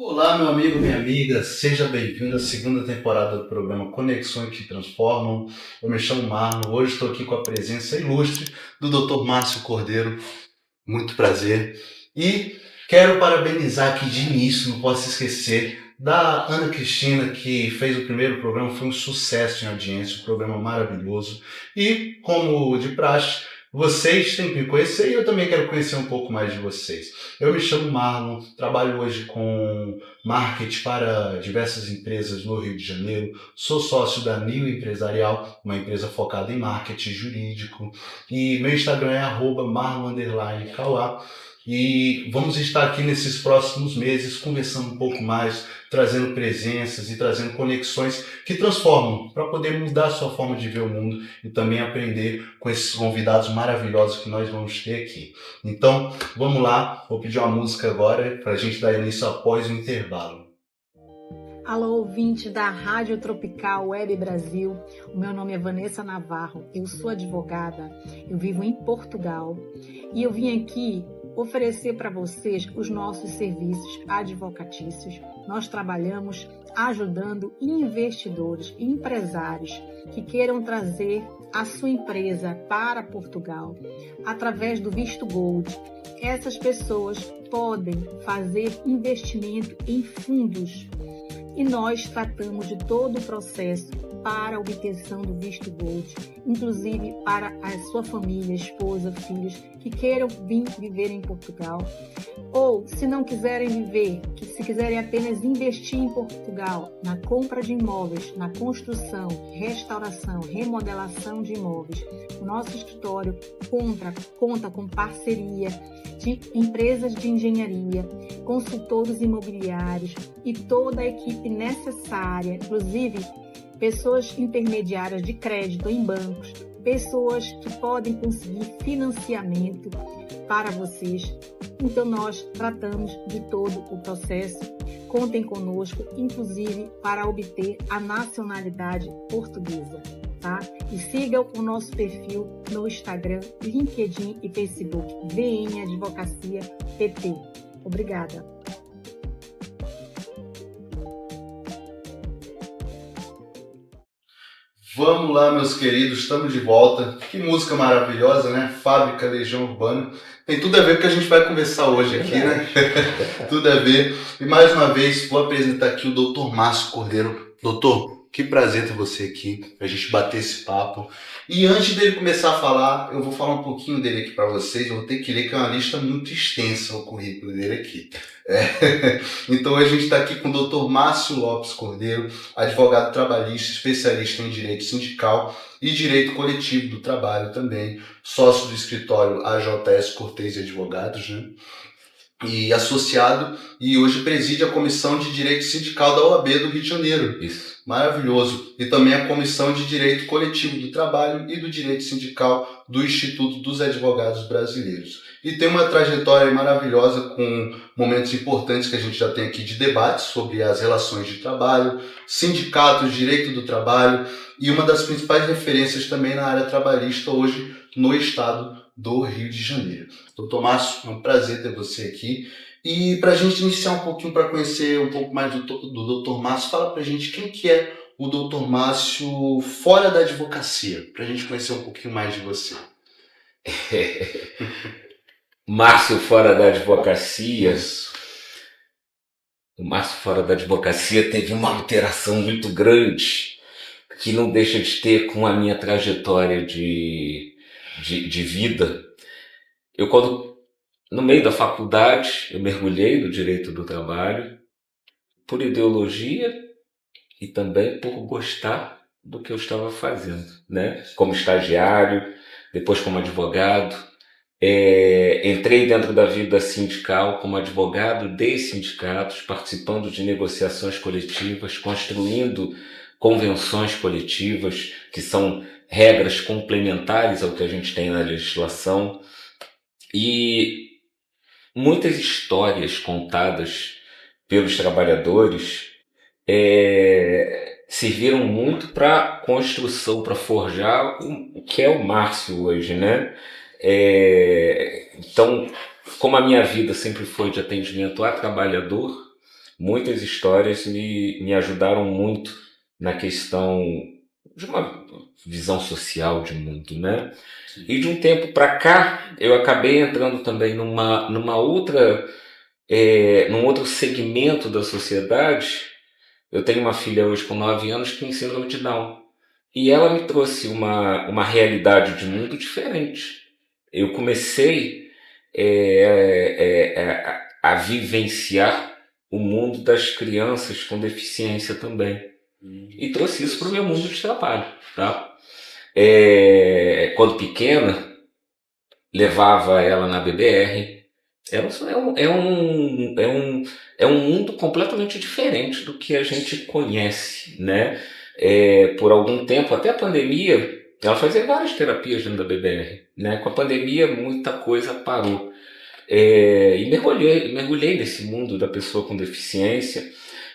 Olá, meu amigo, minha amiga, seja bem-vindo à segunda temporada do programa Conexões que Transformam. Eu me chamo Marlon, hoje estou aqui com a presença ilustre do Dr. Márcio Cordeiro, muito prazer. E quero parabenizar aqui de início, não posso esquecer, da Ana Cristina, que fez o primeiro programa, foi um sucesso em audiência, um programa maravilhoso. E, como de praxe, vocês têm que me conhecer e eu também quero conhecer um pouco mais de vocês. Eu me chamo Marlon, trabalho hoje com marketing para diversas empresas no Rio de Janeiro, sou sócio da Nil Empresarial, uma empresa focada em marketing jurídico, e meu Instagram é @marlon_kauá. E vamos estar aqui nesses próximos meses conversando um pouco mais, trazendo presenças e trazendo conexões que transformam para poder mudar a sua forma de ver o mundo e também aprender com esses convidados maravilhosos que nós vamos ter aqui. Então, vamos lá, vou pedir uma música agora para a gente dar início após o intervalo. Alô, ouvintes da Rádio Tropical Web Brasil. O meu nome é Vanessa Navarro, eu sou advogada, eu vivo em Portugal e eu vim aqui oferecer para vocês os nossos serviços advocatícios. Nós trabalhamos ajudando investidores e empresários que queiram trazer a sua empresa para Portugal através do visto Gold. Essas pessoas podem fazer investimento em fundos e nós tratamos de todo o processo para a obtenção do visto Gold, inclusive para a sua família, esposa, filhos que queiram vir viver em Portugal, ou se não quiserem viver, que se quiserem apenas investir em Portugal, na compra de imóveis, na construção, restauração, remodelação de imóveis. O nosso escritório conta com parceria de empresas de engenharia, consultores imobiliários e toda a equipe necessária, inclusive pessoas intermediárias de crédito em bancos, pessoas que podem conseguir financiamento para vocês. Então nós tratamos de todo o processo. Contem conosco, inclusive para obter a nacionalidade portuguesa, tá? E sigam o nosso perfil no Instagram, LinkedIn e Facebook, VM Advocacia PT. Obrigada. Vamos lá, meus queridos, estamos de volta. Que música maravilhosa, né? Fábrica Legião Urbana. Tem tudo a ver com o que a gente vai conversar hoje aqui, né? Tudo a ver. E mais uma vez, vou apresentar aqui o Dr. Márcio Cordeiro. Doutor, que prazer ter você aqui, pra gente bater esse papo. E antes dele começar a falar, eu vou falar um pouquinho dele aqui para vocês. Eu vou ter que ler, que é uma lista muito extensa o currículo dele aqui. Então a gente está aqui com o Dr. Márcio Lopes Cordeiro, advogado trabalhista, especialista em direito sindical e direito coletivo do trabalho também, sócio do escritório AJS Cortez e Advogados, né? E associado, e hoje preside a Comissão de Direito Sindical da OAB do Rio de Janeiro. Isso. Maravilhoso. E também a Comissão de Direito Coletivo do Trabalho e do Direito Sindical do Instituto dos Advogados Brasileiros. E tem uma trajetória maravilhosa com momentos importantes que a gente já tem aqui de debate sobre as relações de trabalho, sindicatos, direito do trabalho e uma das principais referências também na área trabalhista hoje no estado do Rio de Janeiro. Doutor Márcio, é um prazer ter você aqui. E para a gente iniciar um pouquinho, para conhecer um pouco mais do Dr. Márcio, fala para a gente quem que é o Dr. Márcio fora da advocacia, para a gente conhecer um pouquinho mais de você. Márcio fora da advocacia. O Márcio fora da advocacia teve uma alteração muito grande que não deixa de ter com a minha trajetória de vida. No meio da faculdade, eu mergulhei no direito do trabalho por ideologia e também por gostar do que eu estava fazendo, né? Como estagiário, depois como advogado. Entrei dentro da vida sindical como advogado de sindicatos, participando de negociações coletivas, construindo convenções coletivas, que são regras complementares ao que a gente tem na legislação, e muitas histórias contadas pelos trabalhadores serviram muito para a construção, para forjar o que é o Márcio hoje, né? Então, como a minha vida sempre foi de atendimento a trabalhador, Muitas histórias me ajudaram muito na questão de uma visão social de mundo, né? E de um tempo para cá, eu acabei entrando também numa outra, num outro segmento da sociedade. Eu tenho uma filha hoje com 9 anos que tem síndrome de Down. E ela me trouxe uma realidade de mundo diferente. Eu comecei a vivenciar o mundo das crianças com deficiência também. E trouxe isso para o meu mundo de trabalho. Tá? Quando pequena, levava ela na BBR. É um mundo completamente diferente do que a gente conhece, né? Por algum tempo, até a pandemia, ela fazia várias terapias dentro da BBR, né? Com a pandemia, muita coisa parou. E mergulhei nesse mundo da pessoa com deficiência.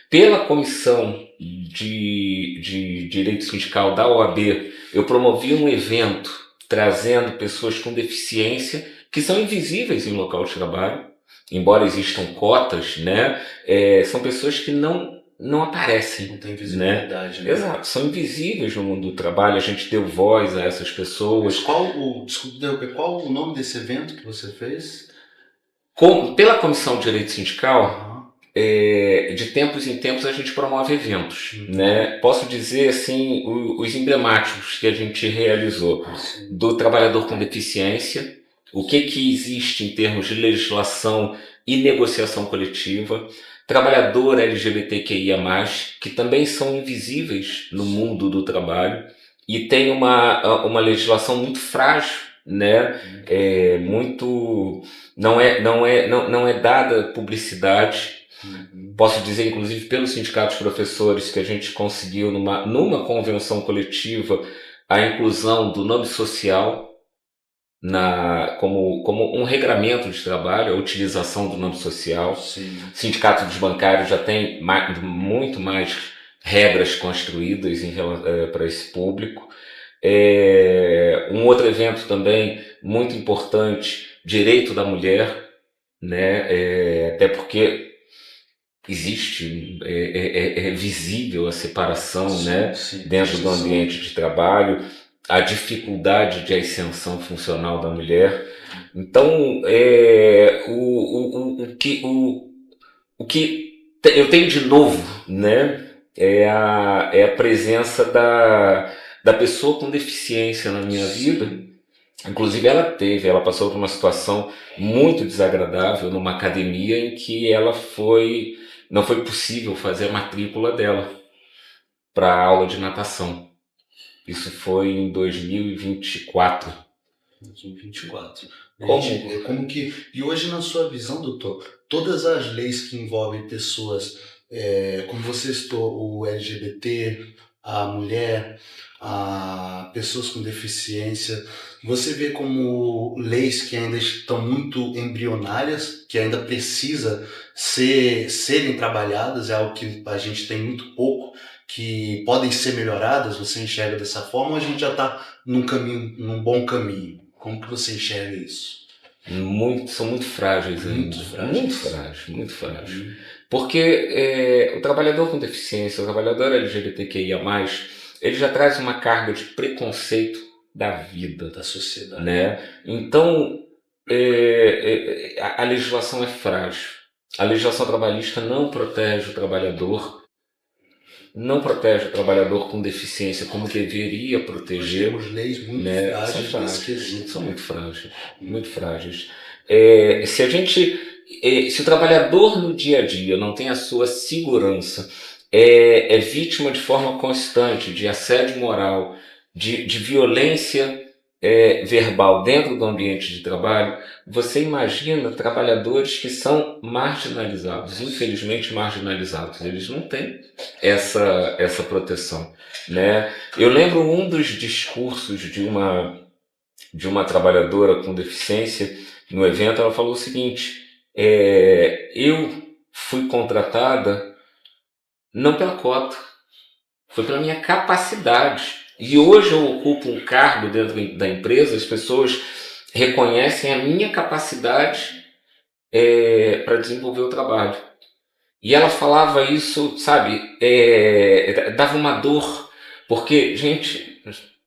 Pela Comissão de Direito Sindical da OAB, eu promovi um evento trazendo pessoas com deficiência que são invisíveis em local de trabalho, embora existam cotas, né? São pessoas que não aparecem. Não tem visibilidade, né? Exato, são invisíveis no mundo do trabalho, a gente deu voz a essas pessoas. Desculpa, qual o nome desse evento que você fez? Pela Comissão de Direito Sindical, de tempos em tempos a gente promove eventos, né? Posso dizer assim, os emblemáticos que a gente realizou, do trabalhador com deficiência, o que existe em termos de legislação e negociação coletiva, trabalhador LGBTQIA+, que também são invisíveis no mundo do trabalho e tem uma legislação muito frágil, né? Não é dada publicidade. Posso dizer, inclusive, pelo Sindicato dos Professores, que a gente conseguiu, numa convenção coletiva, a inclusão do nome social como um regramento de trabalho, a utilização do nome social. Sim. O Sindicato dos Bancários já tem muito mais regras construídas para esse público. Um outro evento também muito importante, direito da mulher, né? Até porque existe, é visível a separação, Sim, né? sim, Dentro do ambiente de trabalho, a dificuldade de ascensão funcional da mulher. Então, o que eu tenho de novo, né? É a presença da pessoa com deficiência na minha vida. Inclusive ela passou por uma situação muito desagradável numa academia em que não foi possível fazer a matrícula dela para a aula de natação. Isso foi em 2024. 2024. E hoje, na sua visão, doutor, todas as leis que envolvem pessoas, como você citou, o LGBT, a mulher, a pessoas com deficiência, você vê como leis que ainda estão muito embrionárias, que ainda precisa serem trabalhadas, é algo que a gente tem muito pouco, que podem ser melhoradas, você enxerga dessa forma, ou a gente já está num bom caminho? Como que você enxerga isso? São muito frágeis ainda. Muito frágeis. Porque o trabalhador com deficiência, o trabalhador LGBTQIA+, ele já traz uma carga de preconceito da vida, da sociedade, né? Então, a legislação é frágil. A legislação trabalhista não protege o trabalhador com deficiência como deveria proteger. Temos leis muito frágeis, são muito frágeis. Se o trabalhador no dia a dia não tem a sua segurança, é vítima de forma constante de assédio moral, de violência verbal dentro do ambiente de trabalho, você imagina trabalhadores que são marginalizados, infelizmente marginalizados. Eles não têm essa proteção, né? Eu lembro um dos discursos de uma trabalhadora com deficiência no evento. Ela falou o seguinte: eu fui contratada não pela cota, foi pela minha capacidade. E hoje eu ocupo um cargo dentro da empresa, as pessoas reconhecem a minha capacidade para desenvolver o trabalho. E ela falava isso, sabe, dava uma dor, porque, gente,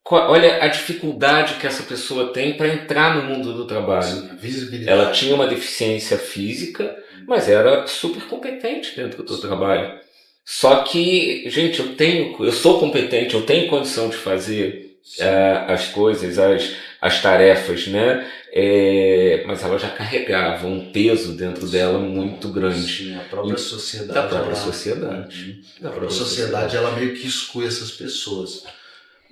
olha a dificuldade que essa pessoa tem para entrar no mundo do trabalho. Sim, a visibilidade. Ela tinha uma deficiência física, mas era super competente dentro do trabalho. Só que, gente, eu sou competente, eu tenho condição de fazer as coisas, as tarefas, né? Mas ela já carregava um peso dentro dela muito grande. Sim, a própria sociedade. Da própria ela- sociedade. Da A própria sociedade, ela meio que exclui essas pessoas.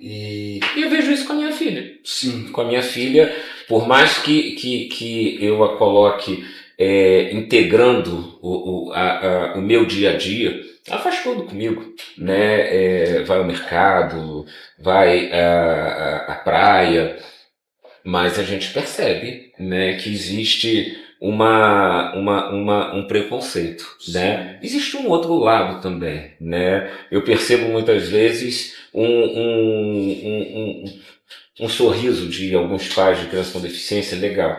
E E eu vejo isso com a minha filha. sim, Com a minha filha, por mais que eu a coloque integrando o meu dia a dia, ela faz tudo comigo, né? Vai ao mercado, vai à praia, mas a gente percebe, né, que existe um preconceito, né? Existe um outro lado também, né? Eu percebo muitas vezes um sorriso de alguns pais de criança com deficiência legal.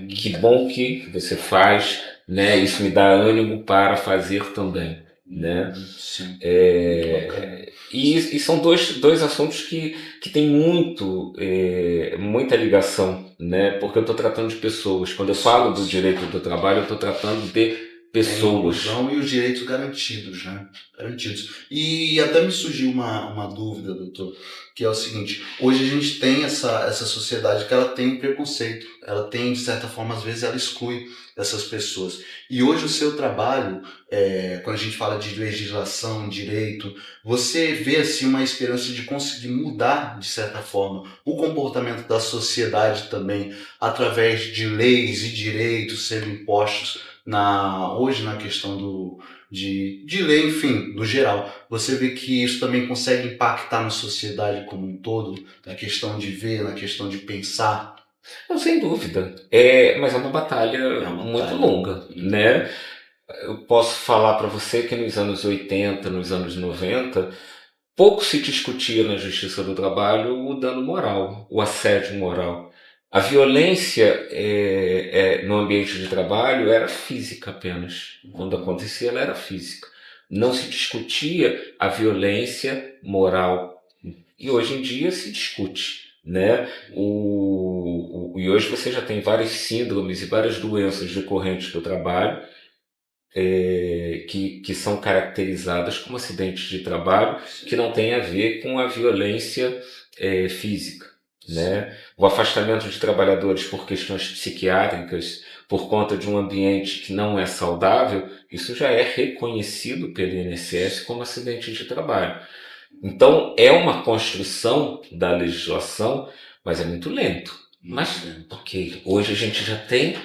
Que bom que você faz, né? Isso me dá ânimo para fazer também, né? sim. É, e são dois assuntos que têm muita ligação, né? Porque eu estou tratando de pessoas. Quando eu falo do direito do trabalho, eu estou tratando de pessoas. A inclusão e os direitos garantidos, né? Garantidos. E até me surgiu uma dúvida, doutor, que é o seguinte: hoje a gente tem essa sociedade que ela tem um preconceito, ela tem, de certa forma, às vezes ela exclui essas pessoas. E hoje o seu trabalho, quando a gente fala de legislação, direito, você vê assim uma esperança de conseguir mudar, de certa forma, o comportamento da sociedade também, através de leis e direitos sendo impostos hoje na questão de lei, enfim, no geral. Você vê que isso também consegue impactar na sociedade como um todo, na questão de ver, na questão de pensar. Não, sem dúvida. Mas é uma batalha uma muito batalha. longa, né? Eu posso falar para você que nos anos 80, nos anos 90, pouco se discutia na justiça do trabalho o dano moral, o assédio moral. A violência no ambiente de trabalho era física apenas. Quando acontecia, ela era física. Não se discutia a violência moral. E hoje em dia se discute, né? E hoje você já tem várias síndromes e várias doenças decorrentes do trabalho que são caracterizadas como acidentes de trabalho que não têm a ver com a violência física, né? O afastamento de trabalhadores por questões psiquiátricas por conta de um ambiente que não é saudável, isso já é reconhecido pelo INSS como acidente de trabalho. Então é uma construção da legislação, mas é muito lento. Mas, ok, hoje a gente já tem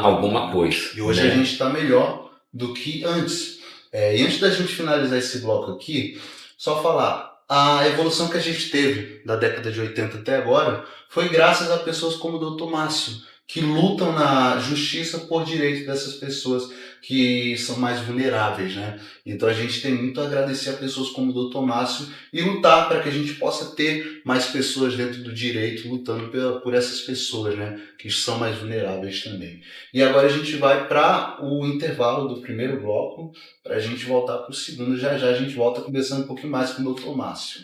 alguma coisa. E hoje, né, a gente está melhor do que antes. E antes da gente finalizar esse bloco aqui, só falar, a evolução que a gente teve da década de 80 até agora foi graças a pessoas como o Dr. Márcio, que lutam na justiça por direitos dessas pessoas que são mais vulneráveis, né? Então a gente tem muito a agradecer a pessoas como o Dr. Márcio e lutar para que a gente possa ter mais pessoas dentro do direito lutando por essas pessoas, né? Que são mais vulneráveis também. E agora a gente vai para o intervalo do primeiro bloco para a gente voltar para o segundo. Já já a gente volta conversando um pouquinho mais com o Dr. Márcio.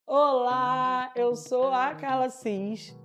Olá, eu sou a Carla Cis.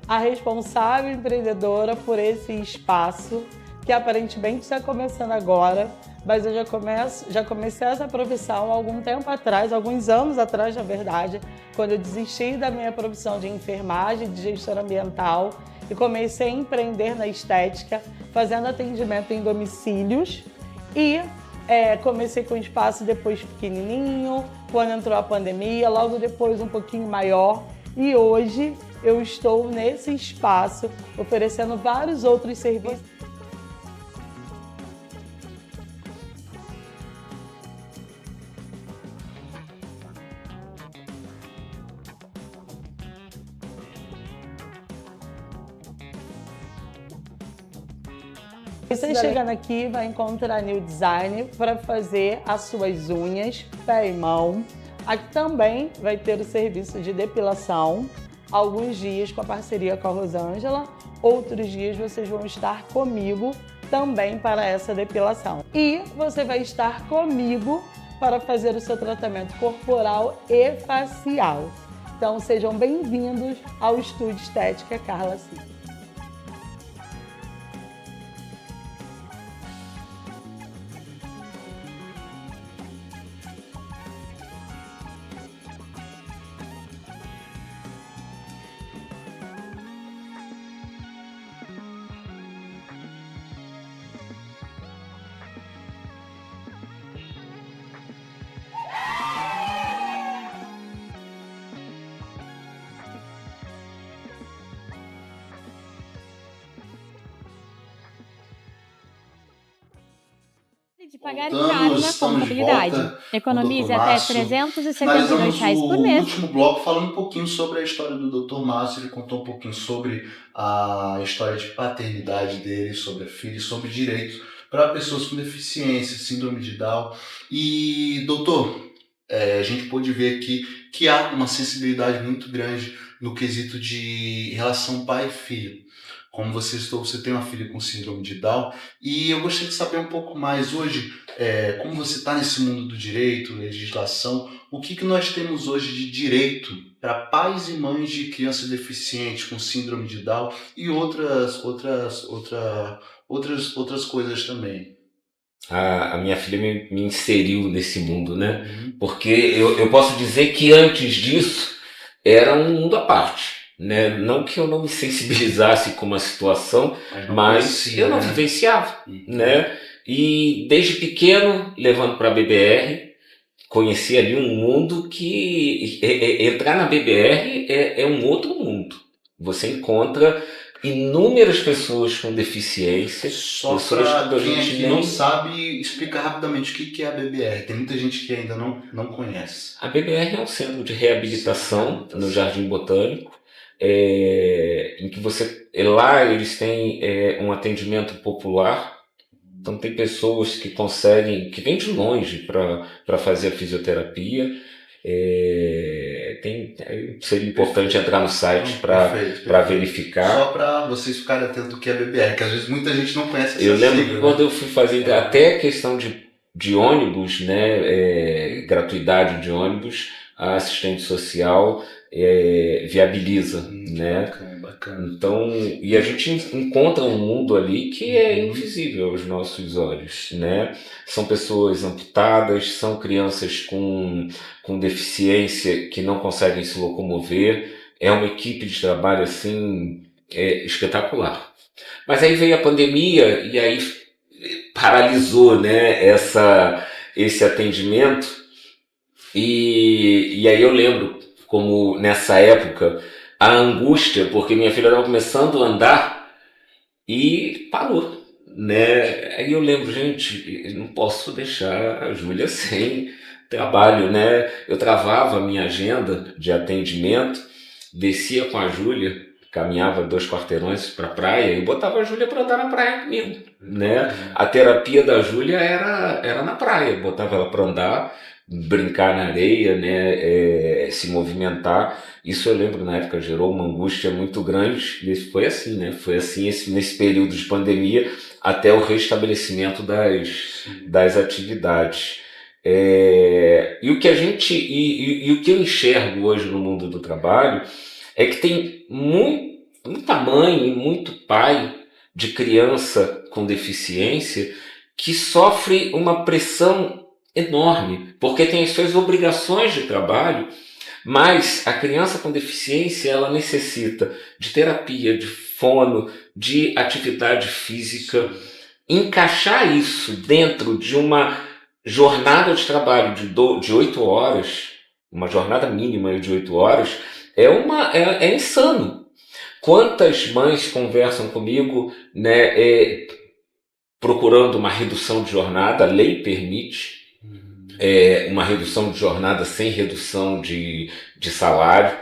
A responsável empreendedora por esse espaço, que aparentemente está começando agora, mas eu já comecei essa profissão há algum tempo atrás, alguns anos atrás, na verdade, quando eu desisti da minha profissão de enfermagem, de gestora ambiental, e comecei a empreender na estética, fazendo atendimento em domicílios, e comecei com um espaço depois pequenininho, quando entrou a pandemia, logo depois um pouquinho maior, e hoje eu estou nesse espaço oferecendo vários outros serviços. Você chegando aqui vai encontrar a New Design para fazer as suas unhas, pé e mão. Aqui também vai ter o serviço de depilação, alguns dias com a parceria com a Rosângela, outros dias vocês vão estar comigo também para essa depilação. E você vai estar comigo para fazer o seu tratamento corporal e facial. Então sejam bem-vindos ao Estúdio Estética Carla Cid. De pagar caro na contabilidade. Economize até R$ 372 por mês. No último bloco, falando um pouquinho sobre a história do Dr. Márcio. Ele contou um pouquinho sobre a história de paternidade dele, sobre a filha, sobre direitos para pessoas com deficiência, síndrome de Down. E, doutor, a gente pôde ver aqui que há uma sensibilidade muito grande no quesito de relação pai e filho. Como você citou, você tem uma filha com síndrome de Down, e eu gostaria de saber um pouco mais hoje, como você está nesse mundo do direito, legislação, o que nós temos hoje de direito para pais e mães de crianças deficientes com síndrome de Down e outras coisas também. A minha filha me inseriu nesse mundo, né? Porque eu posso dizer que antes disso era um mundo à parte. Né? Não que eu não me sensibilizasse com uma situação, mas eu não vivenciava. Né? E desde pequeno, levando para a BBR, conheci ali um mundo que entrar na BBR é um outro mundo. Você encontra inúmeras pessoas com deficiência. Só para quem aqui não sabe, explica rapidamente o que é a BBR. Tem muita gente que ainda não conhece. A BBR é um centro de reabilitação no Jardim Botânico. Em que lá eles têm um atendimento popular, então tem pessoas que vêm de longe para fazer a fisioterapia. Seria importante entrar no site para verificar. Só para vocês ficarem atentos do que é BBR, que às vezes muita gente não conhece essa sigla. Eu lembro que quando né? eu fui fazer até questão de ônibus, né, gratuidade de ônibus, a assistente social viabiliza, né? Bacana. Então, e a gente encontra um mundo ali que é invisível aos nossos olhos, né? São pessoas amputadas, são crianças com deficiência que não conseguem se locomover. É uma equipe de trabalho assim espetacular. Mas aí veio a pandemia e aí paralisou, né, esse atendimento. E aí eu lembro como nessa época a angústia, porque minha filha estava começando a andar e parou, né? Aí eu lembro, gente, não posso deixar a Júlia sem trabalho, né? Eu travava a minha agenda de atendimento, descia com a Júlia, caminhava 2 quarteirões para a praia e botava a Júlia para andar na praia comigo, né? A terapia da Júlia era na praia, botava ela para andar, brincar na areia, né, se movimentar. Isso eu lembro na época gerou uma angústia muito grande e foi assim, né? Foi assim nesse período de pandemia até o restabelecimento das atividades. E o que o que eu enxergo hoje no mundo do trabalho é que tem muita mãe e muito pai de criança com deficiência que sofre uma pressão enorme, porque tem as suas obrigações de trabalho, mas a criança com deficiência ela necessita de terapia, de fono, de atividade física. Encaixar isso dentro de uma jornada de trabalho de 8 horas, uma jornada mínima de 8 horas, é insano. Quantas mães conversam comigo, né, procurando uma redução de jornada, a lei permite, uma redução de jornada sem redução de salário.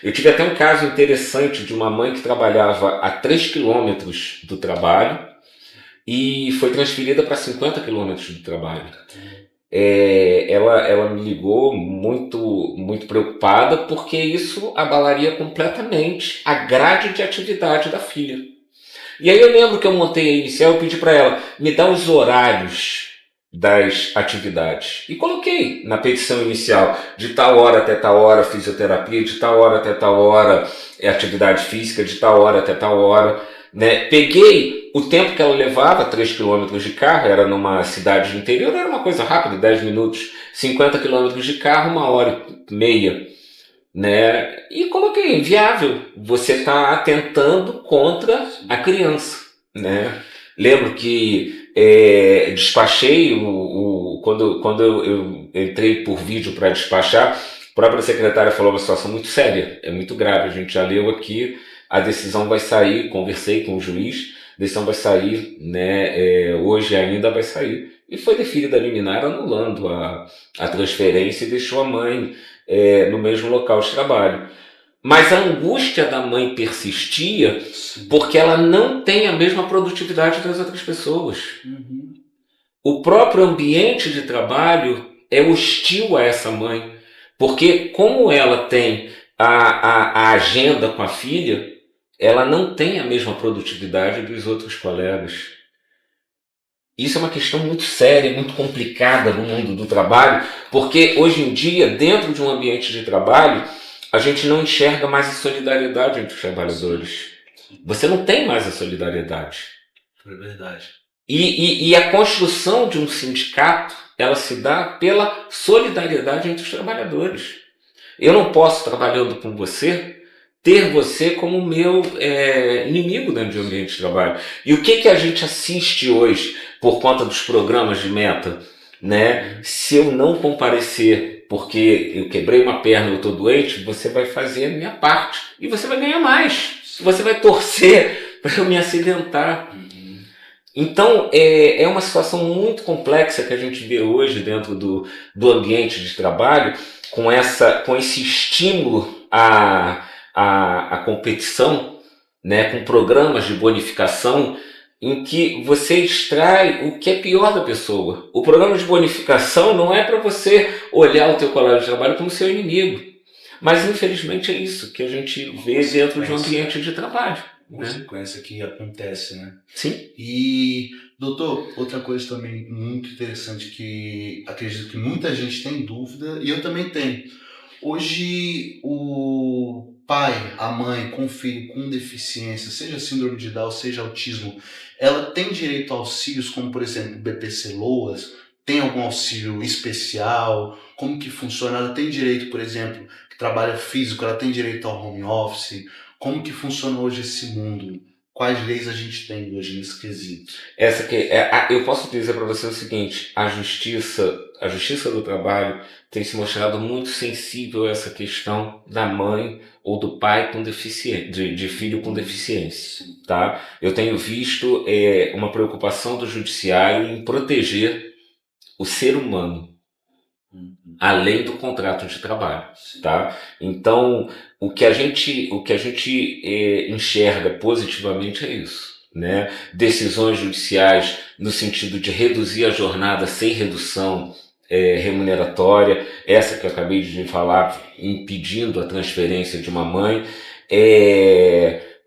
Eu tive até um caso interessante de uma mãe que trabalhava a 3 quilômetros do trabalho e foi transferida para 50 quilômetros do trabalho. Ela me ligou muito preocupada, porque isso abalaria completamente a grade de atividade da filha. E aí eu lembro que eu montei a inicial, eu pedi para ela, me dá os horários das atividades. E coloquei na petição inicial, de tal hora até tal hora fisioterapia, de tal hora até tal hora atividade física, de tal hora até tal hora. Né? Peguei o tempo que ela levava, 3 quilômetros de carro, era numa cidade do interior, era uma coisa rápida, 10 minutos, 50 quilômetros de carro, 1h30. Né? E coloquei, inviável, você está atentando contra a criança. Né? Lembro que despachei, quando eu entrei por vídeo para despachar, a própria secretária falou uma situação muito séria, é muito grave, a gente já leu aqui, a decisão vai sair, conversei com o juiz, a decisão vai sair, né, hoje ainda vai sair. E foi deferida a liminar anulando a transferência e deixou a mãe no mesmo local de trabalho. Mas a angústia da mãe persistia porque ela não tem a mesma produtividade das outras pessoas. Uhum. O próprio ambiente de trabalho é hostil a essa mãe, porque como ela tem a agenda com a filha, ela não tem a mesma produtividade dos outros colegas. Isso é uma questão muito séria, muito complicada no mundo do trabalho, porque hoje em dia, dentro de um ambiente de trabalho, a gente não enxerga mais a solidariedade entre os trabalhadores. Você não tem mais a solidariedade. É verdade. E a construção de um sindicato, ela se dá pela solidariedade entre os trabalhadores. Eu não posso, trabalhando com você, ter você como meu inimigo dentro de um ambiente de trabalho. E o que a gente assiste hoje por conta dos programas de meta? Né? Se eu não comparecer porque eu quebrei uma perna, eu estou doente, você vai fazer a minha parte. E você vai ganhar mais. Você vai torcer para eu me acidentar. Então, é uma situação muito complexa que a gente vê hoje dentro do ambiente de trabalho, com esse estímulo à competição, né, com programas de bonificação, em que você extrai o que é pior da pessoa. O programa de bonificação não é para você olhar o teu colega de trabalho como seu inimigo, mas infelizmente é isso que a gente vê dentro de um ambiente de trabalho. Consequência que acontece, né? Sim. E, doutor, outra coisa também muito interessante que acredito que muita gente tem dúvida, e eu também tenho. Hoje, o pai, a mãe com filho com deficiência, seja síndrome de Down, seja autismo, ela tem direito a auxílios como, por exemplo, BPC Loas? Tem algum auxílio especial? Como que funciona? Ela tem direito, por exemplo, que trabalha físico, ela tem direito ao home office? Como que funciona hoje esse mundo? Quais leis a gente tem hoje nesse quesito? Eu posso dizer para você o seguinte: a justiça do trabalho tem se mostrado muito sensível a essa questão da mãe ou do pai com deficiência, de filho com deficiência. Tá? Eu tenho visto uma preocupação do judiciário em proteger o ser humano, além do contrato de trabalho, tá? Então, o que a gente enxerga positivamente é isso, né? Decisões judiciais no sentido de reduzir a jornada sem redução remuneratória, essa que eu acabei de falar, impedindo a transferência de uma mãe,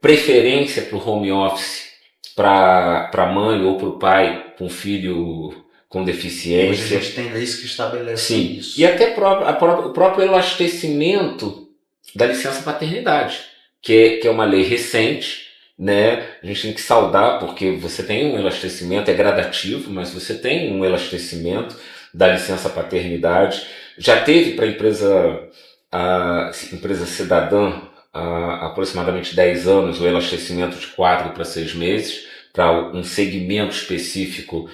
preferência para o home office para a mãe ou para o pai com filho com deficiência. Hoje a gente tem leis que estabelecem isso. E até o próprio elastecimento da licença paternidade, que é uma lei recente, né? A gente tem que saudar, porque você tem um elastecimento, é gradativo, mas você tem um elastecimento da licença paternidade. Já teve para a empresa cidadã há aproximadamente 10 anos o elastecimento de 4 para 6 meses para um segmento específico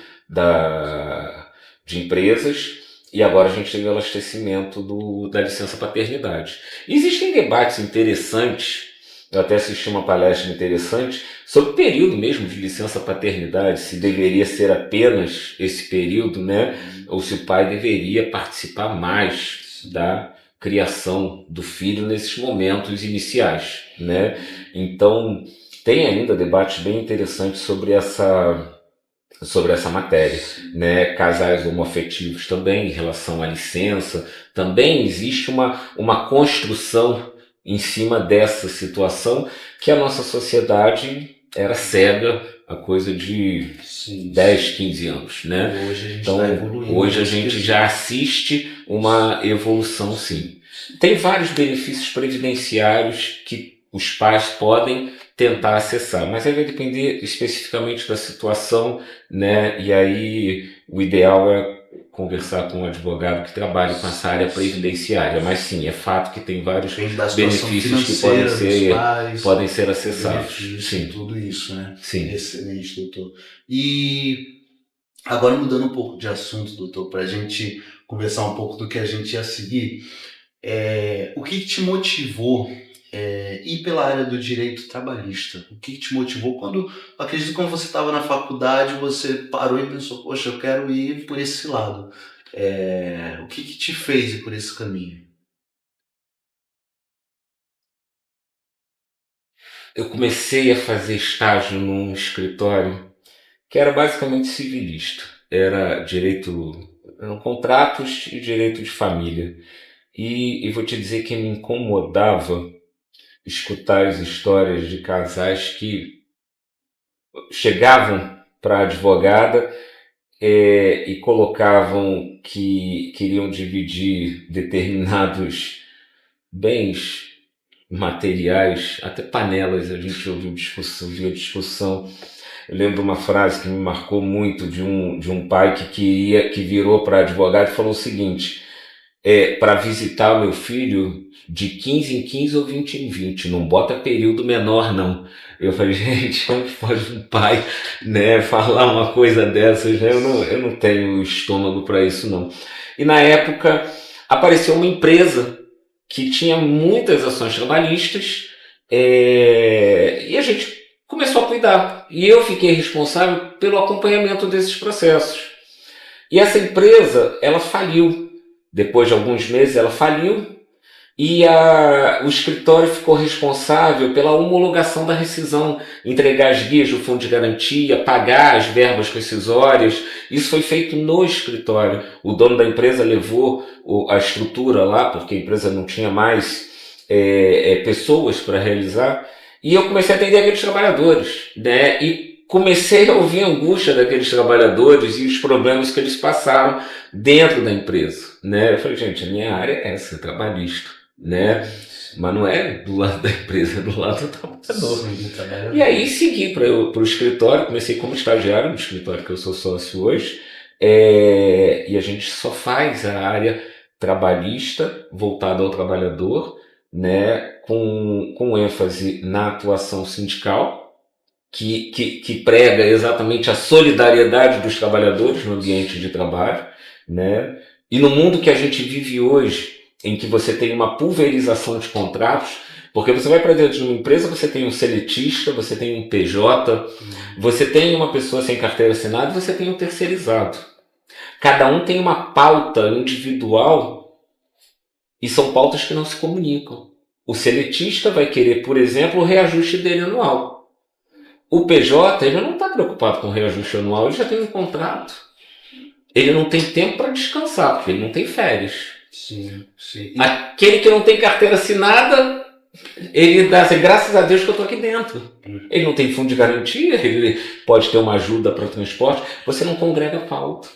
de empresas, e agora a gente tem o elastecimento da licença paternidade. Existem debates interessantes, eu até assisti uma palestra interessante sobre o período mesmo de licença paternidade, se deveria ser apenas esse período, né? Ou se o pai deveria participar mais da criação do filho nesses momentos iniciais, né? Então, tem ainda debates bem interessantes sobre sobre essa matéria, né? Casais homoafetivos também, em relação à licença, também existe uma construção em cima dessa situação que a nossa sociedade era cega há coisa de 10, 15 anos, né? Hoje a gente Então, está evoluindo. hoje a gente já assiste uma evolução, sim. Tem vários benefícios previdenciários que os pais podem tentar acessar, mas aí vai depender especificamente da situação, né? E aí o ideal é conversar com um advogado que trabalhe com essa área previdenciária, mas sim, é fato que tem vários Depende da situação benefícios que financeira podem ser acessados. benefício, Sim, tudo isso, né? sim. Excelente, doutor. E agora mudando um pouco de assunto, doutor, para a gente conversar um pouco do que a gente ia seguir, o que te motivou ir pela área do direito trabalhista? O que te motivou quando, acredito que quando você estava na faculdade, você parou e pensou, poxa, eu quero ir por esse lado. O que te fez ir por esse caminho? Eu comecei a fazer estágio num escritório que era basicamente civilista. Era eram contratos e direito de família. E vou te dizer que me incomodava escutar as histórias de casais que chegavam para a advogada e colocavam que queriam dividir determinados bens materiais, até panelas, a gente ouviu discussão. Eu lembro uma frase que me marcou muito de um pai que virou para a advogada e falou o seguinte: para visitar o meu filho de 15 em 15 ou 20 em 20, não bota período menor não. Eu falei, gente, como que pode um pai, né, falar uma coisa dessas, né? Eu não tenho estômago para isso não. E na época apareceu uma empresa que tinha muitas ações trabalhistas, e a gente começou a cuidar. E eu fiquei responsável pelo acompanhamento desses processos. E essa empresa, ela faliu. Depois de alguns meses, ela faliu. E o escritório ficou responsável pela homologação da rescisão, entregar as guias do fundo de garantia, pagar as verbas rescisórias. Isso foi feito no escritório. O dono da empresa levou a estrutura lá, porque a empresa não tinha mais pessoas para realizar. E eu comecei a atender aqueles trabalhadores, né? E comecei a ouvir a angústia daqueles trabalhadores e os problemas que eles passaram dentro da empresa, né? Eu falei, gente, a minha área é essa, trabalhista, né? Mas não é do lado da empresa, é do lado do trabalhador. E aí segui para o escritório, comecei como estagiário no escritório que eu sou sócio hoje, e a gente só faz a área trabalhista voltada ao trabalhador, né? Com ênfase na atuação sindical, que prega exatamente a solidariedade dos trabalhadores no ambiente de trabalho, né? E no mundo que a gente vive hoje, em que você tem uma pulverização de contratos, porque você vai para dentro de uma empresa, você tem um seletista, você tem um PJ, você tem uma pessoa sem carteira assinada e você tem um terceirizado. Cada um tem uma pauta individual e são pautas que não se comunicam. O seletista vai querer, por exemplo, o reajuste dele anual. O PJ, ele não está preocupado com o reajuste anual, ele já tem um contrato. Ele não tem tempo para descansar, porque ele não tem férias. Sim. Aquele que não tem carteira assinada, ele dá assim, graças a Deus que eu estou aqui dentro. Ele não tem fundo de garantia, ele pode ter uma ajuda para transporte, você não congrega pauta.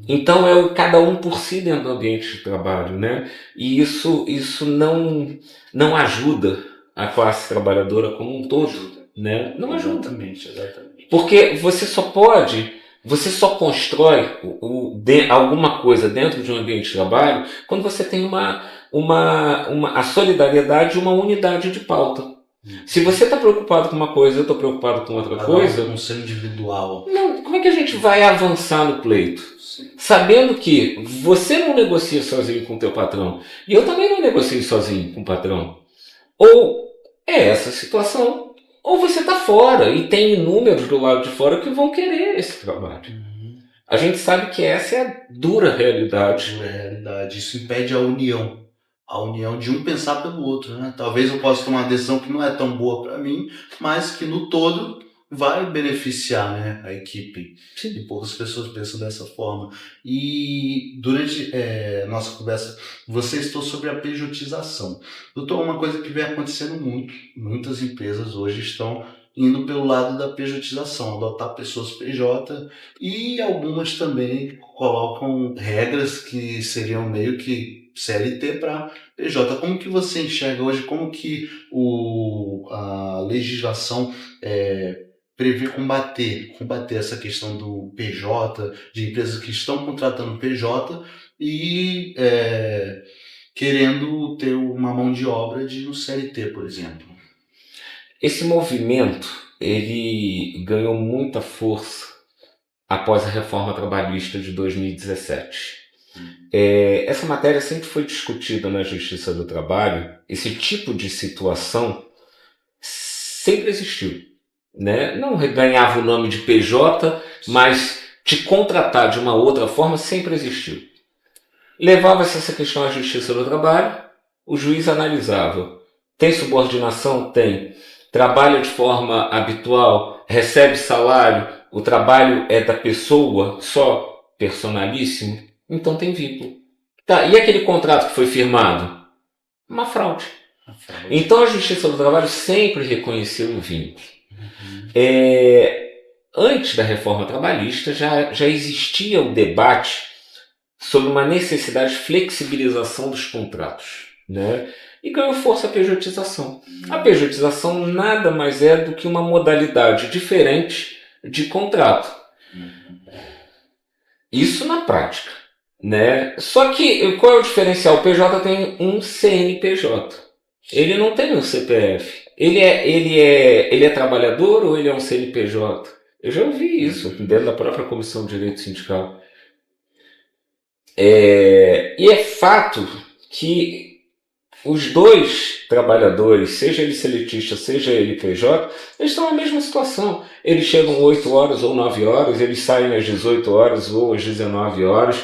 Então é cada um por si dentro do ambiente de trabalho, né? E isso não ajuda a classe trabalhadora como um todo, né? Não ajuda. Exatamente. Porque você só constrói alguma coisa dentro de um ambiente de trabalho quando você tem a solidariedade e uma unidade de pauta. Se você está preocupado com uma coisa, eu estou preocupado com outra coisa... Um ser individual. Não, como é que a gente vai avançar no pleito? Sim. Sabendo que você não negocia sozinho com o teu patrão e eu também não negocio sozinho com o patrão. Ou é essa situação, ou você está fora e tem inúmeros do lado de fora que vão querer esse trabalho. A gente sabe que essa é a dura realidade. Isso impede a união de um pensar pelo outro, né? Talvez eu possa tomar uma decisão que não é tão boa para mim, mas que no todo vai beneficiar, né, a equipe. Sim. E poucas pessoas pensam dessa forma. E durante nossa conversa, você citou sobre a pejotização. Doutor, uma coisa que vem acontecendo muito, muitas empresas hoje estão indo pelo lado da pejotização, adotar pessoas PJ, e algumas também colocam regras que seriam meio que CLT para PJ. Como que você enxerga hoje, como que a legislação prevê combater essa questão do PJ, de empresas que estão contratando PJ e querendo ter uma mão de obra de um CLT, por exemplo? Esse movimento, ele ganhou muita força após a reforma trabalhista de 2017. Essa matéria sempre foi discutida na Justiça do Trabalho. Esse tipo de situação sempre existiu, né? Não ganhava o nome de PJ, mas te contratar de uma outra forma sempre existiu. Levava-se essa questão à Justiça do Trabalho, o juiz analisava. Tem subordinação? Tem. Trabalha de forma habitual? Recebe salário? O trabalho é da pessoa só? Personalíssimo? Então tem vínculo. Tá, e aquele contrato que foi firmado? Uma fraude. Então a Justiça do Trabalho sempre reconheceu o vínculo. Antes da reforma trabalhista já existia o debate sobre uma necessidade de flexibilização dos contratos, né? E ganhou força a pejotização. A pejotização nada mais é do que uma modalidade diferente de contrato. Isso na prática, né? Só que qual é o diferencial? O PJ tem um CNPJ. Ele não tem um CPF. Ele é trabalhador ou ele é um CNPJ? Eu já ouvi isso dentro da própria Comissão de Direito Sindical. E é fato que os dois trabalhadores, seja ele seletista, seja ele PJ, eles estão na mesma situação. Eles chegam 8 horas ou 9 horas, eles saem às 18 horas ou às 19 horas,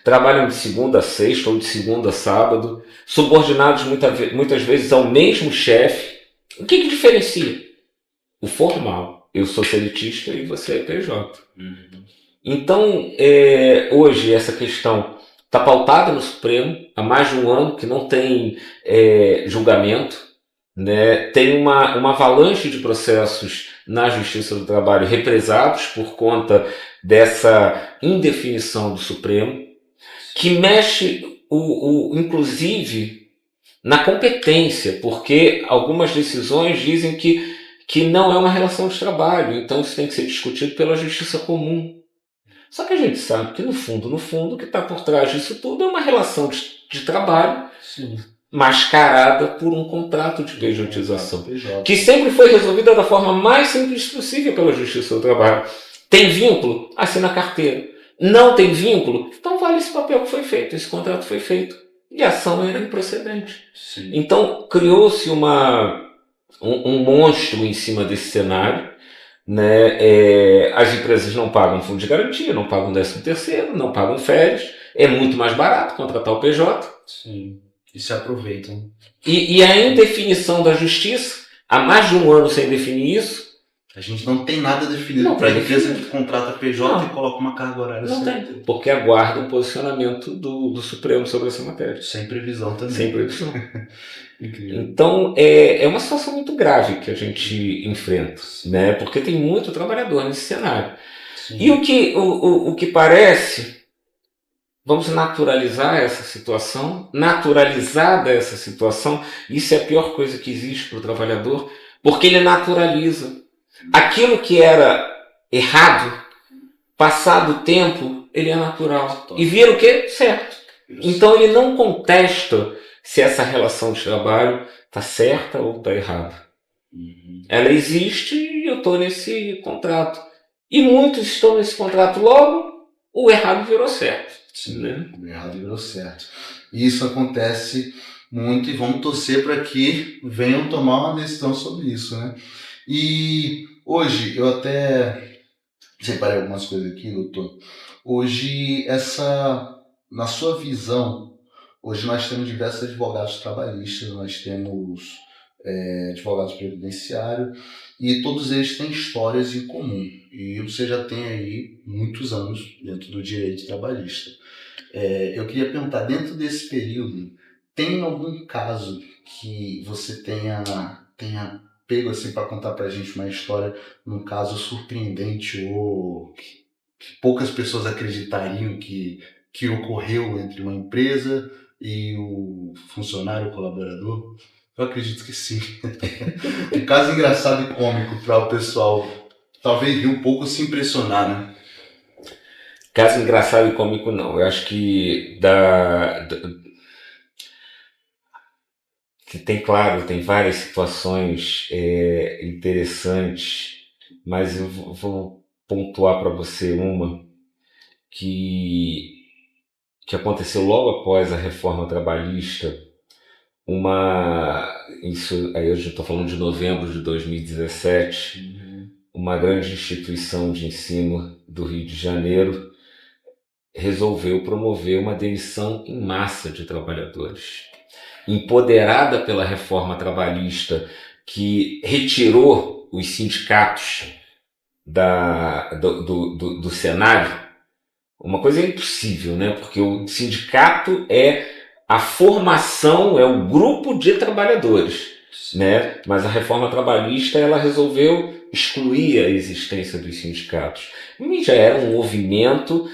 trabalham de segunda a sexta ou de segunda a sábado, subordinados muitas vezes ao mesmo chefe. O que diferencia? O formal. Eu sou seletista e você é PJ. Então, hoje essa questão está pautada no Supremo há mais de um ano, que não tem julgamento, né? Tem uma avalanche de processos na Justiça do Trabalho represados por conta dessa indefinição do Supremo, que mexe, inclusive, na competência, porque algumas decisões dizem que não é uma relação de trabalho, então isso tem que ser discutido pela Justiça Comum. Só que a gente sabe que, no fundo, o que está por trás disso tudo é uma relação de trabalho, sim, mascarada por um contrato de pejotização, que sempre foi resolvida da forma mais simples possível pela Justiça do Trabalho. Tem vínculo? Assina a carteira. Não tem vínculo? Então vale esse papel que foi feito, esse contrato foi feito. E a ação era improcedente. Sim. Então criou-se um monstro em cima desse cenário, né? As empresas não pagam fundo de garantia, não pagam 13º, não pagam férias. É muito mais barato contratar o PJ. Sim. E se aproveitam. E a indefinição da justiça, há mais de um ano sem definir isso. A gente não tem nada definido para a empresa que contrata PJ e coloca uma carga horária. Não tem, porque aguarda o posicionamento do Supremo sobre essa matéria. Sem previsão também. Sem previsão. Então, é uma situação muito grave que a gente enfrenta, né? Porque tem muito trabalhador nesse cenário. Sim. E o que parece, vamos naturalizar essa situação, naturalizada essa situação, isso é a pior coisa que existe para o trabalhador, porque ele naturaliza. Aquilo que era errado, passado o tempo, ele é natural. E vira o quê? Certo. Então ele não contesta se essa relação de trabalho está certa ou está errada. Ela existe e eu estou nesse contrato. E muitos estão nesse contrato, logo o errado virou certo. Sim, né? O errado virou certo. E isso acontece muito e vamos torcer para que venham tomar uma decisão sobre isso, né? E hoje, eu até separei algumas coisas aqui, doutor. Hoje, na sua visão, hoje nós temos diversos advogados trabalhistas, nós temos advogados previdenciários, e todos eles têm histórias em comum. E você já tem aí muitos anos dentro do direito trabalhista. Eu queria perguntar, dentro desse período, tem algum caso que você tenha pego assim para contar para a gente uma história, num caso surpreendente ou que poucas pessoas acreditariam que ocorreu entre uma empresa e o funcionário, o colaborador? Eu acredito que sim. Um caso engraçado e cômico para o pessoal talvez rir um pouco, se impressionar, né? Caso engraçado e cômico não. Eu acho que tem várias situações interessantes, mas eu vou pontuar para você uma que aconteceu logo após a reforma trabalhista. Isso aí eu já estou falando de novembro de 2017, uma grande instituição de ensino do Rio de Janeiro resolveu promover uma demissão em massa de trabalhadores. Empoderada pela reforma trabalhista, que retirou os sindicatos do cenário, uma coisa impossível, né? Porque o sindicato é a formação, é o grupo de trabalhadores, né? Mas a reforma trabalhista ela resolveu excluir a existência dos sindicatos. E já era um movimento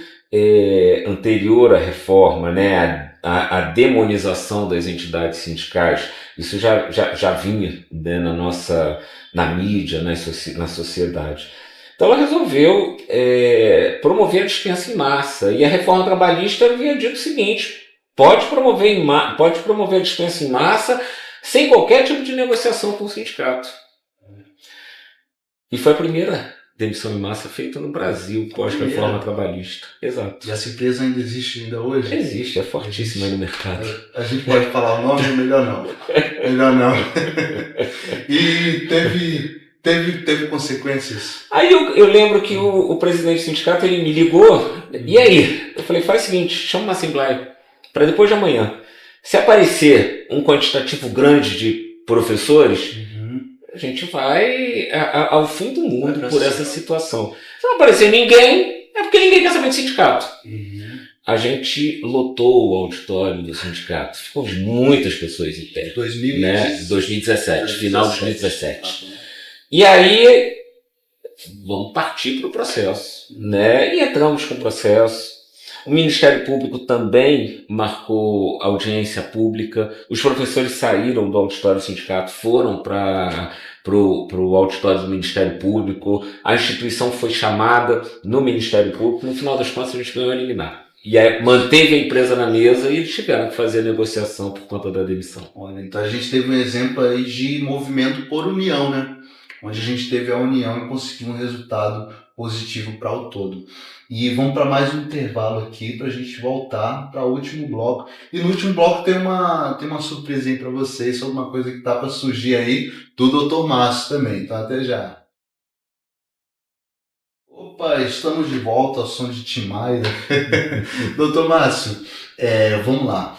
anterior à reforma, né? A demonização das entidades sindicais. Isso já vinha, né, na mídia, na sociedade. Então ela resolveu promover a dispensa em massa. E a reforma trabalhista havia dito o seguinte: pode promover a dispensa em massa sem qualquer tipo de negociação com o sindicato. E foi a primeira demissão em massa feita no Brasil pós-reforma trabalhista. Exato. E essa empresa ainda existe ainda hoje? Existe, é fortíssima aí no mercado. A gente pode falar o nome ou melhor não? Melhor não. E teve consequências? Aí eu lembro que o presidente do sindicato ele me ligou, e aí? Eu falei, faz o seguinte, chama uma assembleia para depois de amanhã. Se aparecer um quantitativo grande de professores, a gente vai ao fim do mundo por essa situação. Se não aparecer ninguém, é porque ninguém quer saber de sindicato. A gente lotou o auditório do sindicato. Ficou muitas pessoas em pé. 2017, final de 2017. E aí, vamos partir para o processo, né? E entramos com o processo. O Ministério Público também marcou audiência pública. Os professores saíram do auditório do sindicato, foram para o auditório do Ministério Público. A instituição foi chamada no Ministério Público. No final das contas, a gente ganhou a liminar. E aí, manteve a empresa na mesa e eles tiveram que fazer a negociação por conta da demissão. Olha, então a gente teve um exemplo aí de movimento por união, né? Onde a gente teve a união e conseguiu um resultado positivo para o todo. E vamos para mais um intervalo aqui para a gente voltar para o último bloco. E no último bloco tem uma surpresa aí para vocês sobre uma coisa que está para surgir aí do Dr. Márcio também. Então até já. Opa, estamos de volta ao som de Tim Maia. Dr. Márcio, vamos lá.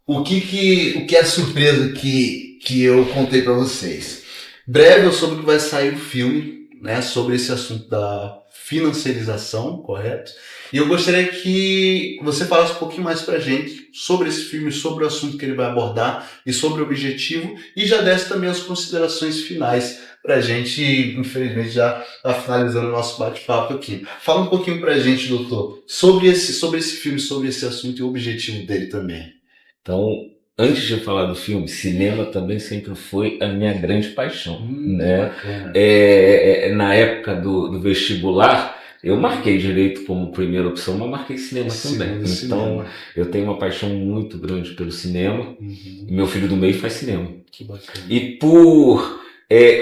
O que é a surpresa que eu contei para vocês? Breve eu soube que vai sair o filme, né, sobre esse assunto da financiarização, correto? E eu gostaria que você falasse um pouquinho mais pra gente sobre esse filme, sobre o assunto que ele vai abordar e sobre o objetivo, e já desse também as considerações finais pra gente, infelizmente já tá finalizando o nosso bate-papo aqui. Fala um pouquinho pra gente, doutor, sobre esse filme, sobre esse assunto e o objetivo dele também. Então, antes de falar do filme, cinema também sempre foi a minha grande paixão, né? Na época do vestibular, eu marquei direito como primeira opção, mas marquei cinema também. Então, eu tenho uma paixão muito grande pelo cinema. E meu filho do meio faz cinema. Que bacana. E por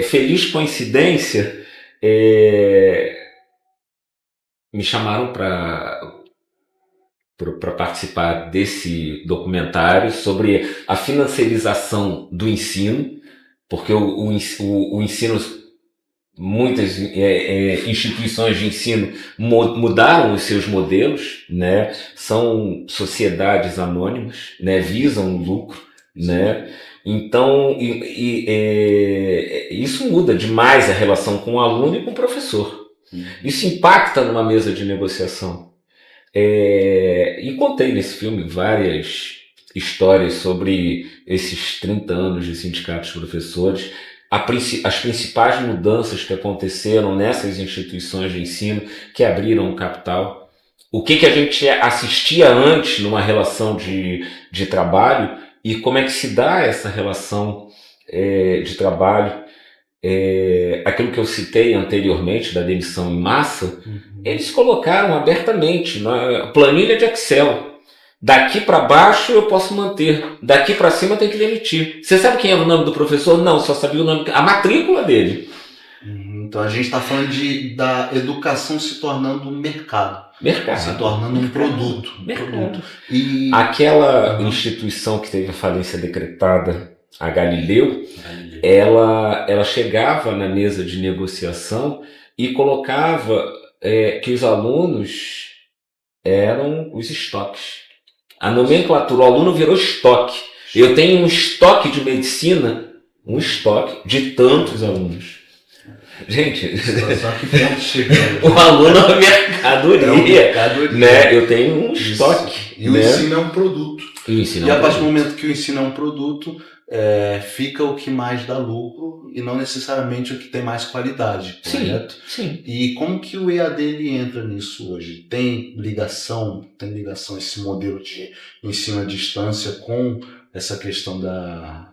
feliz coincidência, me chamaram para participar desse documentário sobre a financiarização do ensino, porque o ensino, muitas instituições de ensino mudaram os seus modelos, né? São sociedades anônimas, né? Visam o lucro, né? Então, isso muda demais a relação com o aluno e com o professor. Isso impacta numa mesa de negociação. E contei nesse filme várias histórias sobre esses 30 anos de sindicatos de professores, as principais mudanças que aconteceram nessas instituições de ensino que abriram o capital, o que a gente assistia antes numa relação de trabalho e como é que se dá essa relação de trabalho. Aquilo que eu citei anteriormente da demissão em massa, eles colocaram abertamente na planilha de Excel. Daqui para baixo eu posso manter, daqui para cima tem que demitir. Você sabe quem era o nome do professor? Não, só sabia o nome, a matrícula dele. Então a gente está falando da educação se tornando um mercado. Se tornando um produto. E aquela instituição que teve a falência decretada, a Galileu, ela chegava na mesa de negociação e colocava que os alunos eram os estoques. A nomenclatura, o aluno virou estoque. Eu tenho um estoque de medicina, um estoque de tantos alunos. Gente, o aluno é uma mercadoria, né? Eu tenho um estoque. E o ensino é um produto. E a partir do momento que o ensino é um produto, fica o que mais dá lucro e não necessariamente o que tem mais qualidade, correto? Sim. E como que o EAD ele entra nisso hoje? Tem ligação esse modelo de ensino à distância com essa questão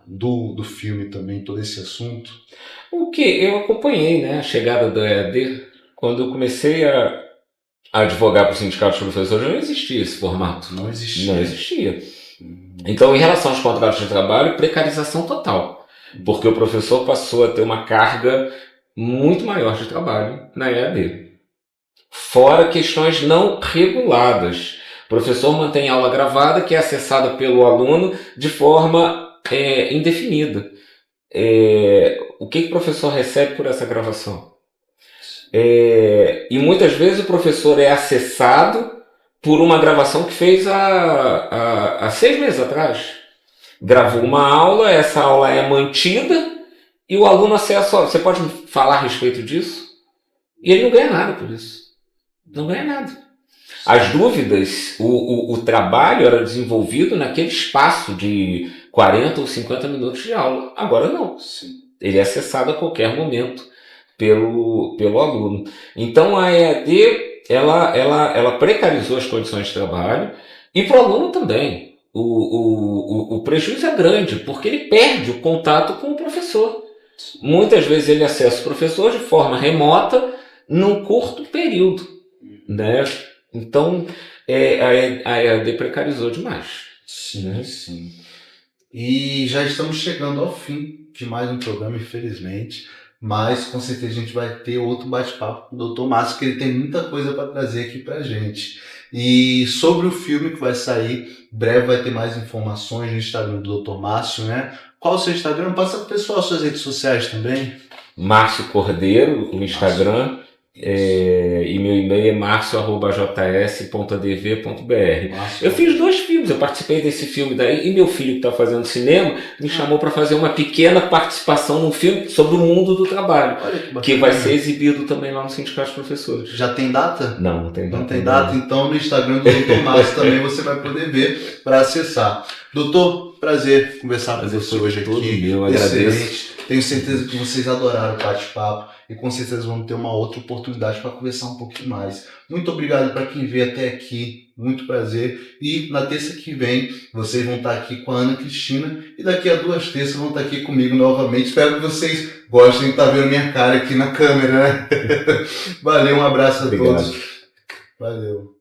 do filme também, todo esse assunto? O que eu acompanhei, né, a chegada do EAD, quando eu comecei a advogar para o sindicato de professores, não existia esse formato. Não existia. Então, em relação aos contratos de trabalho, precarização total, porque o professor passou a ter uma carga muito maior de trabalho na EAD. Fora questões não reguladas. O professor mantém aula gravada que é acessada pelo aluno de forma indefinida. O que o professor recebe por essa gravação? E muitas vezes o professor é acessado por uma gravação que fez há 6 meses atrás. Gravou uma aula, essa aula é mantida e o aluno acessa. Você pode me falar a respeito disso? E ele não ganha nada por isso. Não ganha nada. As dúvidas, o trabalho era desenvolvido naquele espaço de 40 ou 50 minutos de aula. Agora não. Ele é acessado a qualquer momento pelo aluno. Então a EAD ela precarizou as condições de trabalho e para o aluno também. O prejuízo é grande, porque ele perde o contato com o professor. Muitas vezes ele acessa o professor de forma remota num curto período, né? Então a EAD precarizou demais. Sim. E já estamos chegando ao fim de mais um programa, infelizmente. Mas com certeza a gente vai ter outro bate-papo com o Dr. Márcio, que ele tem muita coisa para trazer aqui pra gente. E sobre o filme que vai sair, breve vai ter mais informações no Instagram do Dr. Márcio, né? Qual o seu Instagram? Passa pro pessoal suas redes sociais também. Márcio Cordeiro, no Instagram. E meu e-mail é marcio@js.adv.br. Eu fiz 2 filmes, eu participei desse filme daí, e meu filho que está fazendo cinema me chamou para fazer uma pequena participação num filme sobre o mundo do trabalho, que vai ser exibido também lá no Sindicato de Professores. Já tem data? Não tem data. Não tem data? Então no Instagram do Dr. Márcio também você vai poder ver para acessar. Doutor, prazer conversar com você hoje aqui. Eu agradeço. Tenho certeza que vocês adoraram o bate-papo e com certeza vão ter uma outra oportunidade para conversar um pouquinho mais. Muito obrigado para quem veio até aqui, muito prazer. E na terça que vem vocês vão estar aqui com a Ana Cristina e daqui a 2 terças vão estar aqui comigo novamente. Espero que vocês gostem de estar vendo minha cara aqui na câmera, né? Valeu, um abraço a todos. Valeu.